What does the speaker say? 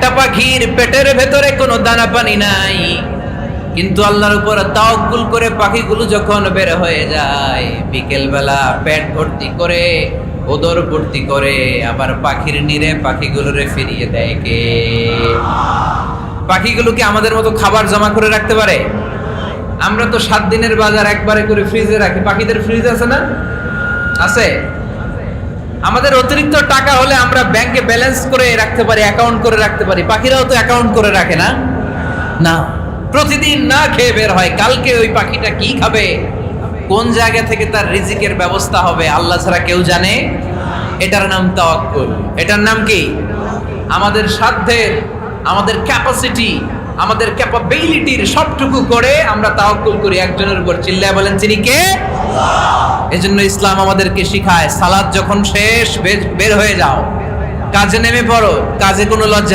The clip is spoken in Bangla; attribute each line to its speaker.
Speaker 1: একটা পাখির পেটের ভেতরে কোনো দানা পানি নাই, কিন্তু আল্লাহর উপর তাওয়াক্কুল করে পাখিগুলো যখন বের হয়ে যায়, বিকেল বেলা পেট ভর্তি করে, ওদর ভর্তি করে, আবার পাখির নিরে পাখিগুলোরে ফিরিয়ে দেয় কে? পাখিগুলো কি আমাদের মতো খাবার জমা করে রাখতে পারে? আমরা তো 7 দিনের বাজার একবারে করে ফ্রিজে রাখি। পাখিদের ফ্রিজ আছে না? আছে। আমাদের অতিরিক্ত টাকা হলে আমরা ব্যাংকে ব্যালেন্স করে রাখতে পারি, অ্যাকাউন্ট করে রাখতে পারি। পাখিরাও তো অ্যাকাউন্ট করে রাখে না? না, প্রতিদিন না খেয়ে বের হয়। কালকে ওই পাখিটা কি খাবে, কোন জায়গা থেকে তার রিজিকের ব্যবস্থা হবে, আল্লাহ ছাড়া কেউ জানে। এটার নাম তাওয়াক্কুল। এটার নাম কি? আমাদের সাধ্যের, আমাদের ক্যাপাসিটি, আমাদের ক্যাপাবিলিটির সবটুকু করে আমরা তাওয়াক্কুল করি একজনের উপর। চিল্লায় বলেন, তিনি কে? এজন্য ইসলাম আমাদেরকে শিখায়, সালাত যখন শেষ, বের হয়ে যাও, কাজে নেমে পড়ো। কাজে কোনো লজ্জা